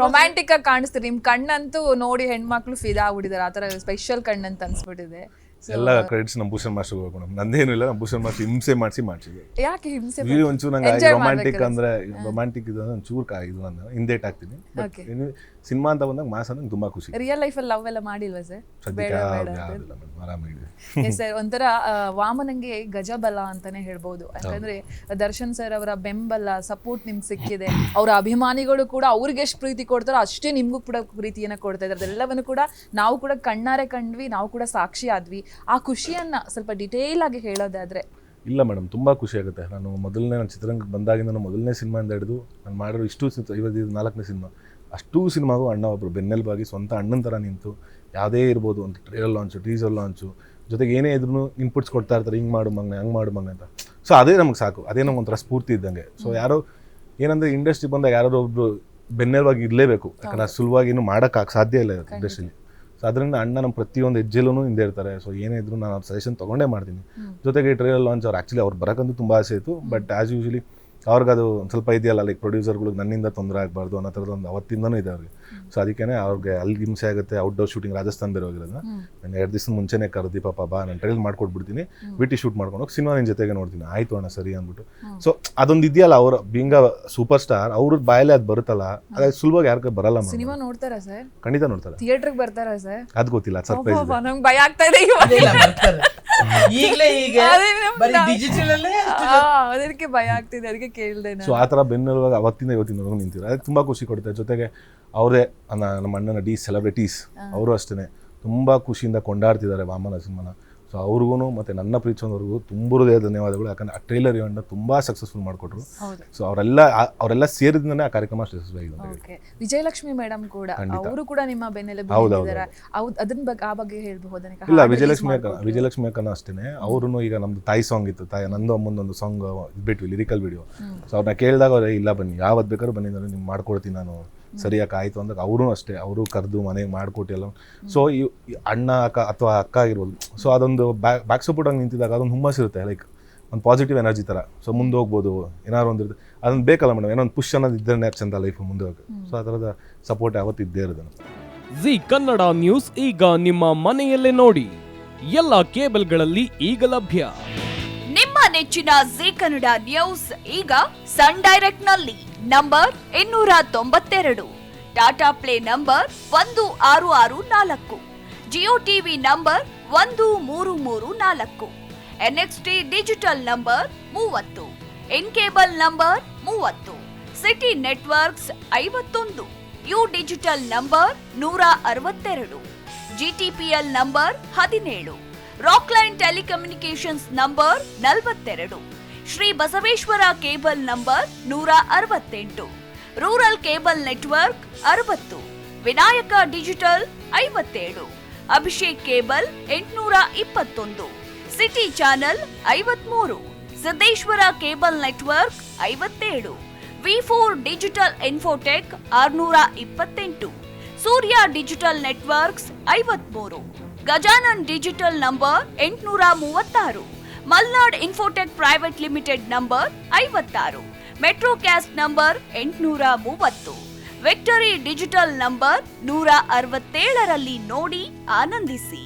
Romantic ಆಗಿ ಕಾಣಿಸ್ತೀರಿ. ನಿಮ್ ಕಣ್ಣಂತೂ ನೋಡಿ ಹೆಣ್ಮಕ್ಳು ಫಿದಾ ಆಗ್ಬಿಟ್ಟಿದ್ದಾರೆ. ಆತರ ಸ್ಪೆಷಲ್ ಕಣ್ಣಂತ ಅನ್ಸ್ಬಿಟ್ಟಿದೆ. ಎಲ್ಲ ಕ್ರೆಡಿಟ್ಸ್ ನಮ್ಮ ಭೂಷಣ್ ಮಾಸ್ಟರ್ ಹೋಗ್ಬೇಕು ಮೇಡಮ್. ನಂದೇನು ಇಲ್ಲ, ನಮ್ಮ ಭೂಷಣ್ ಮಾಸ್ಟರ್ ಹಿಂಸೆ ಮಾಡಿಸಿದ್ವಿ. ಯಾಕೆ ಹಿಂಸೆ? ಒಂಚೂರು ನಂಗೆ ರೊಮ್ಯಾಂಟಿಕ್ ಅಂದ್ರೆ ರೊಮ್ಯಾಂಟಿಕ್ ಇದು ಒಂಚೂರು ಇದು ನಾನು ಹಿಂದೇಟ್ ಆಗ್ತೀನಿ. ಸಿನಿಮಾ ಅಂತ ಬಂದಾಗ ಮಾಸ್ ಅಂದ್ರೆ ತುಂಬಾ ಖುಷಿ. ರಿಯಲ್ ಲೈಫ್ ಅಲ್ಲಿ ಲವ್ ಎಲ್ಲ ಮಾಡಿಲ್ವಾ ಸರ್? ಆರಾಮಾಗಿದೆ ಸರ್. ಒಂಥರ ವಾಮನಂಗೆ ಗಜಬಲ ಅಂತಾನೆ ಹೇಳ್ಬೋದು. ಯಾಕಂದ್ರೆ ದರ್ಶನ್ ಸರ್ ಅವರ ಬೆಂಬಲ ಸಪೋರ್ಟ್ ನಿಮ್ಗೆ ಸಿಕ್ಕಿದೆ. ಅವರ ಅಭಿಮಾನಿಗಳು ಕೂಡ ಅವ್ರಿಗೆ ಎಷ್ಟು ಪ್ರೀತಿ ಕೊಡ್ತಾರೋ ಅಷ್ಟೇ ನಿಮ್ಗೂ ಕೂಡ ಪ್ರೀತಿಯನ್ನ ಕೊಡ್ತಾ ಇದ್ದಾರೆ. ಅದೆಲ್ಲವನ್ನು ಕೂಡ ನಾವು ಕೂಡ ಕಣ್ಣಾರೆ ಕಂಡ್ವಿ, ನಾವು ಕೂಡ ಸಾಕ್ಷಿ ಆದ್ವಿ. ಆ ಖುಷಿಯನ್ನ ಸ್ವಲ್ಪ ಡಿಟೇಲ್ ಆಗಿ ಹೇಳೋದಾದ್ರೆ. ಇಲ್ಲ ಮೇಡಮ್, ತುಂಬ ಖುಷಿ ಆಗುತ್ತೆ. ನಾನು ಚಿತ್ರರಂಗಕ್ಕೆ ಬಂದಾಗಿಂದ ಮೊದಲನೇ ಸಿನಿಮಾಯಿಂದ ಹಿಡಿದು ನಾನು ಮಾಡಿರೋ ಇಷ್ಟು 54ನೇ ಸಿನಿಮಾ, ಅಷ್ಟೂ ಸಿನಿಮಾಗೂ ಅಣ್ಣ ಒಬ್ಬರು ಬೆನ್ನೆಲುಬಾಗಿ ಸ್ವಂತ ಅಣ್ಣನ ಥರ ನಿಂತು ಯಾವುದೇ ಇರ್ಬೋದು ಒಂದು ಟ್ರೇಲರ್ ಲಾಂಚು, ಟೀಸರ್ ಲಾಂಚು, ಜೊತೆಗೆ ಏನೇ ಇದ್ರೂ ಇನ್ಪುಟ್ಸ್ ಕೊಡ್ತಾ ಇರ್ತಾರೆ. ಹಿಂಗೆ ಮಾಡು ಮಗನೆ, ಹಂಗೆ ಮಾಡು ಮಗನೆ ಅಂತ. ಸೊ ಅದೇ ನಮ್ಗೆ ಸಾಕು, ಅದೇ ನಮ್ಗೆ ಒಂಥರ ಸ್ಫೂರ್ತಿ ಇದ್ದಂಗೆ. ಸೊ ಯಾರೋ ಏನಂದರೆ ಇಂಡಸ್ಟ್ರಿ ಬಂದಾಗ ಯಾರೋ ಒಬ್ರು ಬೆನ್ನೆಲುಬಾಗಿ ಇರಲೇಬೇಕು. ಯಾಕಂದ್ರೆ ಸುಲಭವಾಗಿ ಇನ್ನೂ ಮಾಡೋಕ್ಕೆ ಸಾಧ್ಯ ಇಲ್ಲ ಇಂಡಸ್ಟ್ರಿಲಿ. ಸೊ ಅದರಿಂದ ಅಣ್ಣ ನಮ್ಮ ಪ್ರತಿಯೊಂದು ಹೆಜ್ಜೆಲೂ ಹಿಂದೆ ಇರ್ತಾರೆ. ಸೊ ಏನೇ ಇದ್ರು ನಾನು ಅವ್ರ ಸಜೆಷನ್ ತೊಗೊಂಡೇ ಮಾಡ್ತೀನಿ. ಜೊತೆಗೆ ಟ್ರೇಲರ್ ಲಾಂಚ್ ಅವ್ರು ಬರೋಕ್ಕಂತೂ ತುಂಬ ಆಸೆ ಇತ್ತು. ಬಟ್ ಆ್ಯಸ್ ಯೂಶಲಿ ಅವ್ರಿಗದು ಒಂದು ಸ್ವಲ್ಪ ಇದೆಯಲ್ಲ, ಲೈಕ್ ಪ್ರೊಡ್ಯೂಸರ್ಗಳಿಗೆ ನನ್ನಿಂದ ತೊಂದರೆ ಆಗಬಾರ್ದು ಅನ್ನೋ ಥರದ್ದು ಒಂದು ಅವತ್ತಿಂದನೂ ಇದೆ ಅವ್ರಿಗೆ. ಸೊ ಅದಕ್ಕೇ ಅವ್ರಿಗೆ ಅಲ್ಲಿ ಹಿಂಸೆ ಆಗುತ್ತೆ. ಔಟ್ಡೋರ್ ಶೂಟಿಂಗ್ ರಾಜಸ್ಥಾನ್ ಬೇರೆ ಹೋಗಿರೋದು. ನಾನು 2 ದಿವಸ ಮುಂಚೆನೇ ಕರೆದಿ ಪಾಪ ಬಾ, ನಾನು ಟ್ರೈಲ್ ಮಾಡ್ಕೊಟ್ಬಿಡ್ತೀನಿ, ಬಿಟ್ಟು ಶೂಟ್ ಮಾಡ್ಕೊಂಡು ಹೋಗಿ ಸಿನಿಮಾ ನಿನ್ನ ಜೊತೆಗೆ ನೋಡ್ತೀನಿ. ಆಯಿತು ಅಣ್ಣ ಸರಿ ಅಂದ್ಬಿಟ್ಟು. ಸೊ ಅದೊಂದು ಇದೆಯಲ್ಲ, ಅವ್ರ ಬೀಂಗ ಸೂಪರ್ ಸ್ಟಾರ್ ಅವ್ರ ಬಾಯಲ್ಲೇ ಅದು ಬರುತ್ತಲ್ಲ, ಅದು ಸುಲಭವಾಗಿ ಯಾರಿಗೆ ಬರಲ್ಲ. ಸಿನಿಮಾ ನೋಡ್ತಾರಾ ಸರ್? ಖಂಡಿತ ನೋಡ್ತಾರೆ. ಥಿಯೇಟರ್ಗೆ ಬರ್ತಾರಾ ಸರ್? ಅದು ಗೊತ್ತಿಲ್ಲ, ಸರ್ಪ್ರೈಸ್. ನಂಗೆ ಭಯ ಆಗ್ತಾ ಇದೆ ಅದಕ್ಕೆ ಭಯ ಆಗ್ತಿದೆ, ಅದಕ್ಕೆ ಕೇಳಿದೆ. ಸೊ ಆ ಥರ ಬೆನ್ನೆಲುಬಾಗಿ ಅವತ್ತಿಂದ ಇವತ್ತಿನವರೆಗೂ ನಿಂತಿದ್ದಾರೆ. ಅದು ತುಂಬ ಖುಷಿ ಕೊಡುತ್ತೆ. ಜೊತೆಗೆ ಅವರೇ ನಮ್ಮ ಅಣ್ಣನ ಸೆಲೆಬ್ರಿಟೀಸ್ ಅವರು ಅಷ್ಟೇ ತುಂಬ ಖುಷಿಯಿಂದ ಕೊಂಡಾಡ್ತಿದ್ದಾರೆ ವಾಮನ ಸಿನಿಮಾನ. ಸೊ ಅವ್ರಿಗೂ ಮತ್ತು ನನ್ನ ಪ್ರೀತಿಸೋರ್ಗೂ ತುಂಬದೇ ಧನ್ಯವಾದಗಳು. ಯಾಕಂದರೆ ಆ ಟ್ರೈಲರ್ ಇವೆಂಟ್ನ ತುಂಬ ಸಕ್ಸಸ್ಫುಲ್ ಮಾಡಿಕೊಟ್ರು. ಸೊ ಅವರೆಲ್ಲ ಸೇರಿದಿಂದನೇ ಆ ಕಾರ್ಯಕ್ರಮ ಯಶಸ್ವಿಯಾಗಿದೆ. ವಿಜಯಲಕ್ಷ್ಮಿ ಮೇಡಮ್ ಕೂಡ ಅವರು ಕೂಡ ನಿಮ್ಮ ಬೆನ್ನೆಲುಬು. ಅದನ್ನ ಆ ಬಗ್ಗೆ ಹೇಳ್ಬಹುದಾ? ಇಲ್ಲ, ವಿಜಯಲಕ್ಷ್ಮಿ ಅಕ್ಕನ ಅಷ್ಟೇ. ಅವರು ಈಗ ನಮ್ದು ತಾಯಿ ಸಾಂಗ್ ಇತ್ತು, ನಂದು ಅಮ್ಮಂದೊಂದು ಸಾಂಗ್ ಬಿಟ್ವಿ, ಲಿರಿಕಲ್ ವಿಡಿಯೋ. ಸೊ ಅವ್ರನ್ನ ಕೇಳಿದಾಗ ಅವ್ರೆ ಇಲ್ಲ ಬನ್ನಿ, ಯಾವತ್ತು ಬೇಕಾದ್ರೂ ಬನ್ನಿ, ನಿಮ್ಗೆ ಮಾಡ್ಕೊಡ್ತೀನಿ ನಾನು, ಸರಿಯಾಗಿ ಆಯಿತು ಅಂದಾಗ ಅವರು ಅಷ್ಟೇ, ಅವರು ಕರೆದು ಮನೆಗೆ ಮಾಡಿಕೊಟ್ಟಿಲ್ಲ. ಸೊ ಈ ಅಣ್ಣ ಅಕ್ಕ ಅಥವಾ ಅಕ್ಕ ಆಗಿರ್ಬೋದು. ಸೊ ಅದೊಂದು ಬ್ಯಾಕ್ ಸಪೋರ್ಟ್ ಆಗಿ ನಿಂತಿದ್ದಾಗ ಅದೊಂದು ಹುಮ್ಮಸ್ ಇರುತ್ತೆ, ಲೈಕ್ ಒಂದು ಪಾಸಿಟಿವ್ ಎನರ್ಜಿ ಥರ. ಸೊ ಮುಂದೆ ಹೋಗ್ಬೋದು, ಏನಾದ್ರು ಒಂದು ಇರುತ್ತೆ, ಅದೊಂದು ಬೇಕಲ್ಲ ಮೇಡಮ್. ಏನೋ ಒಂದು ಪುಷ್ ಅನ್ನೋದು ಇದ್ದರೆ ಚಂದ ಲೈಫ್ ಮುಂದೆ ಹೋಗಿ. ಸೊ ಆ ಥರದ ಸಪೋರ್ಟ್ ಯಾವತ್ತು ಇದ್ದೇ ಇರೋದು. ಜಿ ಕನ್ನಡ ನ್ಯೂಸ್ ಈಗ ನಿಮ್ಮ ಮನೆಯಲ್ಲೇ ನೋಡಿ, ಎಲ್ಲ ಕೇಬಲ್ಗಳಲ್ಲಿ ಈಗ ಲಭ್ಯ. ನಿಮ್ಮ ನೆಚ್ಚಿನ ಜಿ ಕನ್ನಡ ನ್ಯೂಸ್ ಈಗ ಸನ್ ಡೈರೆಕ್ಟ್ ನಲ್ಲಿ number 292, Tata play number 1664, Jio TV number 1334, NXT digital number 30, in cable number 30, city networks 51, U digital number 162, GTPL number 17, Rockline telecommunications number 42, Shri Basaveshwara cable number 168, rural cable network 60, Vinayaka digital 57, Abhishek cable 821, city channel 53, Siddeshwara cable network 57, V4 digital Infotech 628, Surya digital networks 53, Gajanan digital number 836, Malnad infotech private limited number 56, Metrocast number 830, victory digital number 167ರಲ್ಲಿ ನೋಡಿ ಆನಂದಿಸಿ.